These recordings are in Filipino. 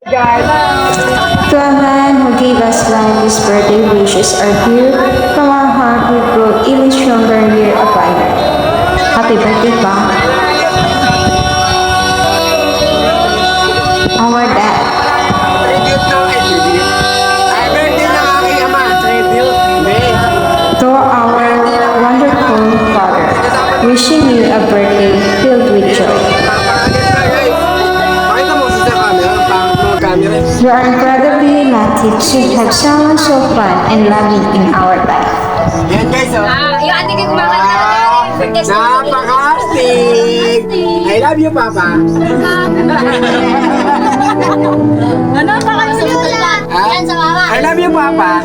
To a man who gave us life, his birthday wishes are here. From our heart, we grow even stronger year upon year. Happy birthday, Pa. Our dad. To our wonderful father, wishing you a birthday filled with joy. We are incredibly lucky to have someone so fun and loving in our life. Yan guys, oh. Yung ate ko kumakanta ka Napaka-astig! I love you, Papa. Ano pa kayo sa mga? Yan sa mama. I love you, Papa.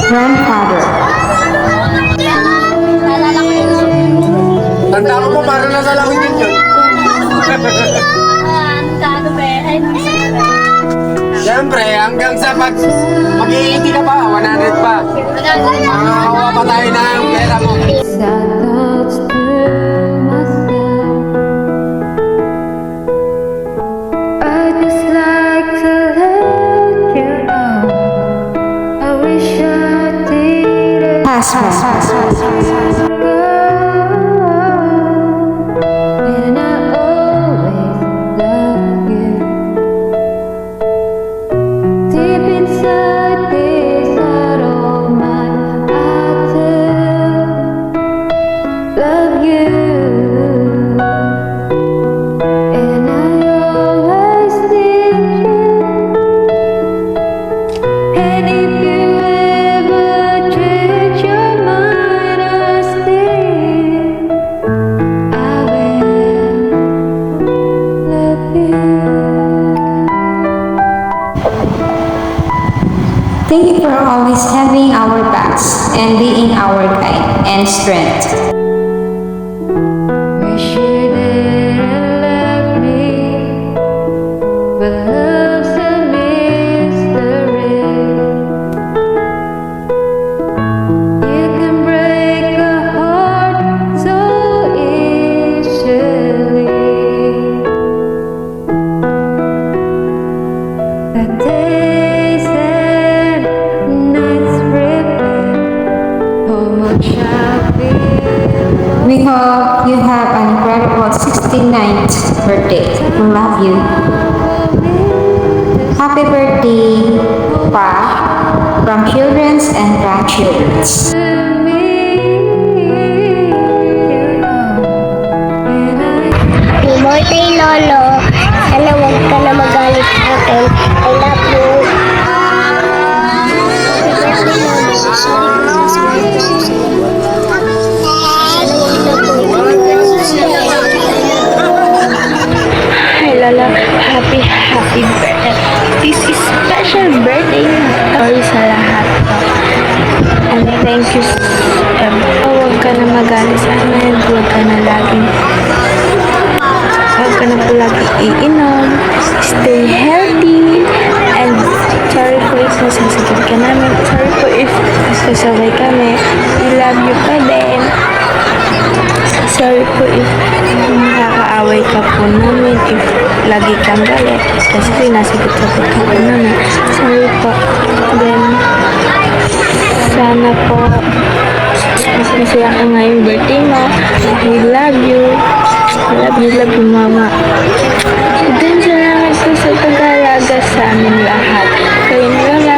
Grandfather. Naalala ko yun. Tanda ko po, parang nasa lawin din yun. Ano ba? Ay, Siyempre, hanggang sa mag-iiti ka pa, 100 pa. Makakuha pa tayo ng pera mo. Thank you for always having our backs and being our guide and strength. Wish you didn't love me, but love's a mystery. You can break a heart so easily. The days and nights repeat, how much I feel. We hope you have an incredible 69th birthday. We love you. Happy birthday, Pa, from children's and grandchildren's. Happy birthday, Lolo. Sana huwag ka na magalit sa akin. I love you. Hi Lola, happy birthday. This is special birthday. Sorry sa lahat. And thank you. Huwag ka na magalit sa amin. Huwag ka na po lagi iinom. Stay healthy. And sorry po if nasasakit ka namin. Sorry po if sasabay kami. We love you pa din. Sorry po if nakakaaway ka po namin, if lagi kang galit kasi sinasagot-sagot ka po namin. Sorry po. Then, sana po mas masaya ka ngayong birthday mo. We love you. Love you, Mama. Then, salamat po sa pag-aalaga sa amin lahat. Kayo na Lola,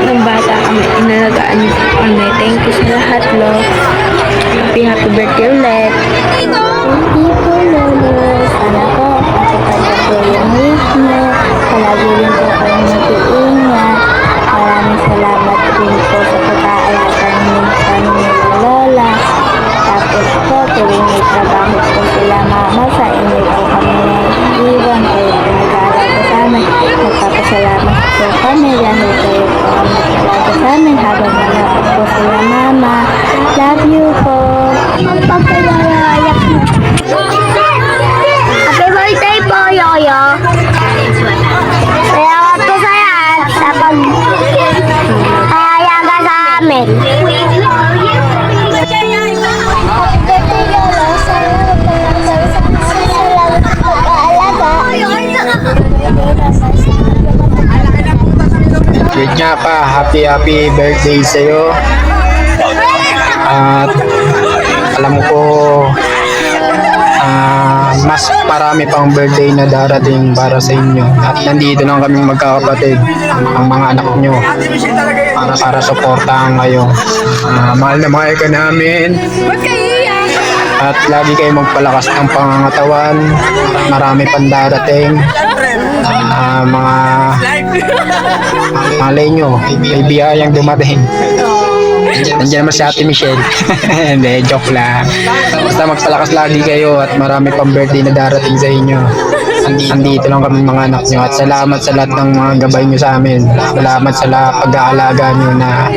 ng bata kami, inalagaan niyo po kami. Thank you sa lahat, love. Happy birthday ulit. Thank you po, Lolo. Sana po, matupad po yung wish mo. Palagi rin po kayo mag-iingat. Maraming salamat rin po sa pag-aalaga ninyo sa aming Lola. Tapos po, tuwing may trabaho po sila mama, sa inyo po kami naiiwan. Kayo po nag-aalaga sa amin. Magpapasalamat po kami dahil kayo po ang nag-aalaga sa amin habang malapit po sila mama. Love you po. Magpapalayak mo. Happy birthday po, Yoyo. Salamat po sa yan sa pag-ayaga sa amin. Happy birthday, Lolo. Salamat po sa pag-aalaga. nga pa, happy birthday sa'yo. At alam ko, mas marami pang birthday na darating para sa inyo. At nandito lang kami magkakapatid, ang mga anak nyo, para suportahan kayo. Mahal na mahal ka namin. At lagi kayo magpalakas ng pangangatawan. Marami pang darating. Mga malay nyo, may biyayang dumating. Nandiyan naman si Ate Michelle. Hindi, joke lang. Basta magpalakas lagi kayo at marami pang birthday na darating sa inyo. Andito lang kami mga anak nyo at salamat sa lahat ng mga gabay nyo sa amin. Salamat sa pag-aalaga nyo na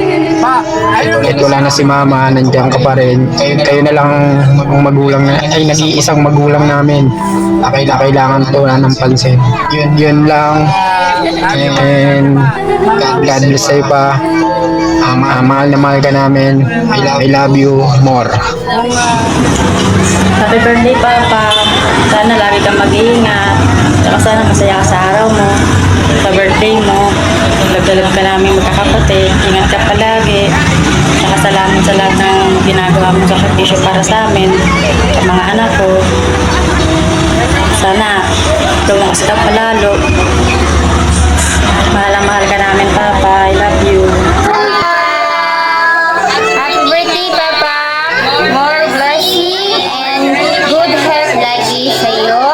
kahit wala na si mama, nandiyan ka pa rin. Kayo na lang ang magulang na, ay nag-iisang magulang namin. Kailangan to na ng pansin. Yun lang. And God bless sa'yo pa. Mahal na mahal ka namin. I love you more. Happy birthday, Papa. Sana lagi kang mag-iingat. Saka sana masaya ka sa araw mo, sa birthday mo. Lagdalag ka namin magkakapatid. Ingat ka palagi. Saka salamat sa lahat ng ginagawa mo sa sakripisyo para sa amin, sa mga anak ko. Sana lumakas ka palalo. Mahal na mahal ka namin, Papa. I love you. Happy birthday, Papa! More blessing and good health lagi sa'yo.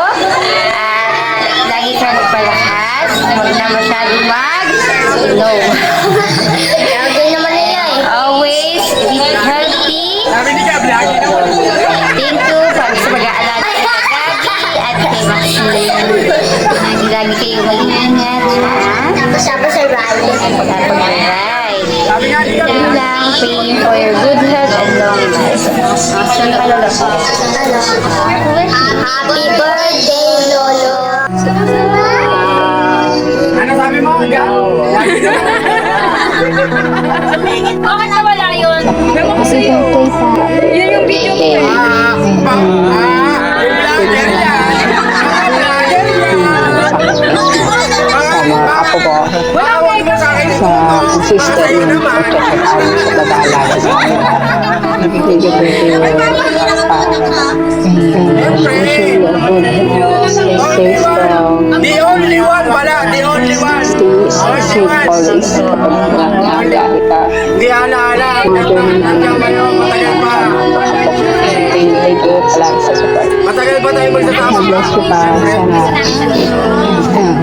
At lagi ka magpalakas. Huwag na masyadong mag-inom. Lagi naman nila eh. Always be healthy. Thank you para sa pag-aalala kay Gagi at kay Maxine. Lagi kayo mag-iingat. Tapos sa ride. Tapos sa ride. Yun lang, praying for your good health and long life. Happy birthday, Lolo! Ano sabi mo? Bakit nawala yun? Kasi birthday sa... Yun yung video ko. Sama ako po sa sister yung ito sa pag-aalaga sa akin. Nagbibigay ko yung wish you a good health, stay strong, The only one pala, the only one. stay safe always kapag nangangagahi ka. Di ala-ala. Nandiyan kayo, matagal pa. Thank you palagi sa support. Matagal pa tayo magsasama. God bless you pa.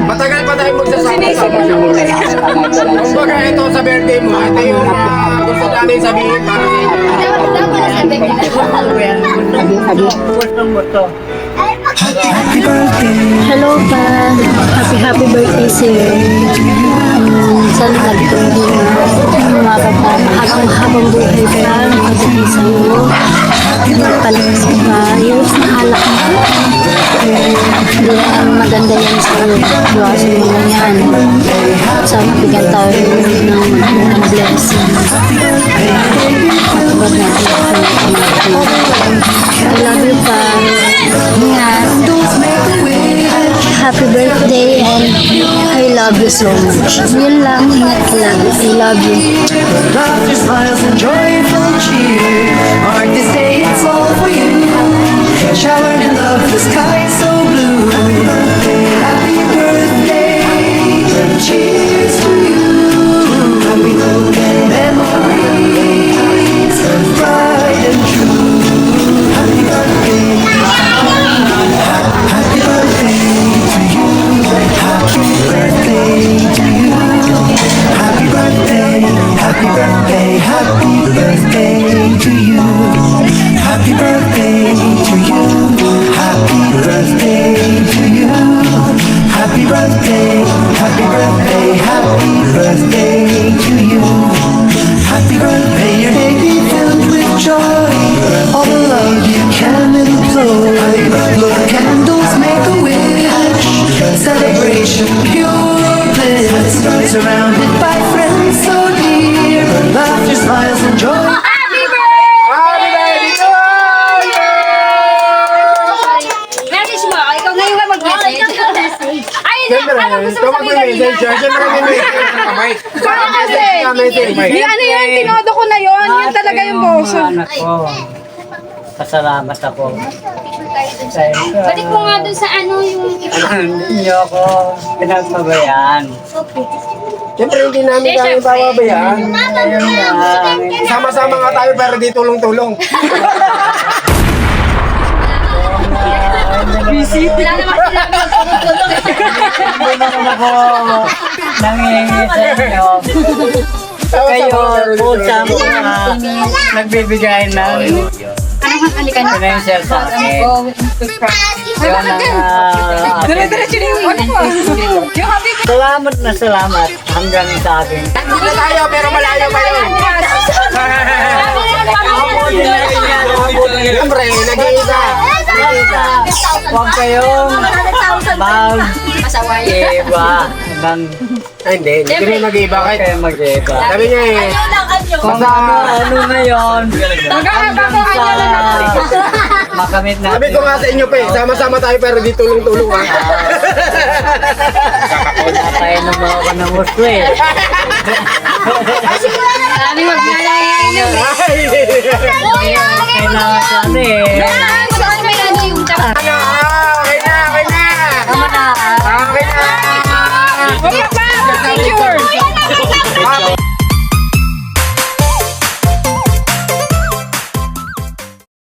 Matagal pa tayo magsasama. Sana Kumbaga ito sa birthday mo, ito yung gusto namin sabihin para sa inyo. Hello, Pa. Happy birthday sa'yo. Sana lagi kang umaga pa. Habang buhay ka, makasabay sa'yo. Palakas ka pa. Years na halak mo. Hindi ang maganda yan sa'yo. Iwasan mo lang yan. Sana bigyan tayo ng blessing. Matubad natin I love you, Pa. Ingat. Happy birthday and I love you so much. Yun lang, ingat ka lagi. I love you. Laughter, smiles, and joyful cheer. On this day, it's all for you. Showered in love, the sky so blue. Happy birthday, cheers to you. Happy golden memories, bright and true. Happy birthday, happy birthday to you. Happy birthday to you. Happy birthday, happy birthday, happy birthday to you. Happy birthday to you. Happy birthday to you. Happy birthday, happy birthday, happy birthday to you. Happy birthday, your day be filled with joy. All the love you can employ. Blow the candles, make a wish. Celebration, pure bliss. Surrounded by friends so dear. Laughter, smiles, and joy. Happy birthday to you! Message mo, ikaw ngayon ka mag-message. Ay, Siyempre, ikaw mag-message siya. Siyempre, may message. Di ano yun, tinodo ko na yun. Yun talaga yung boso. Anak ko. Pasalamat ako. Balik mo nga dun sa ano yung... Hindi niyo ako pinagpabayaan. Siyempre, hindi namin kami pababayaan. Ayun lang. Sama-sama nga tayo pero di tulong-tulong. Wala naman sila magtulong. Hindi naman ako nangingi sa inyo. Kayo, pusang nagbibigay ng financial sa akin. Yun ang Dire-diretso na yung ano ko. Yung happy salamat na salamat hanggang sa akin. Wala tayo pero malayo pa yun. Siyempre, nag-iisa. Huwag kayong mag-iba ng Ay, hindi kami mag-iba huwag kahit. kayong mag-iba. Sabi niya eh, Kung ano na yun, hanggang sa makamit natin. sabi ko nga sa inyo pa eh, sama-sama tayo pero di tulong-tulong ha. Tayo na mga ka ng gusto eh. Sabi mag-iinom. Kailangan sa ano eh. Saan may ano yung Okay na! Okay na! Tama na. Okay na!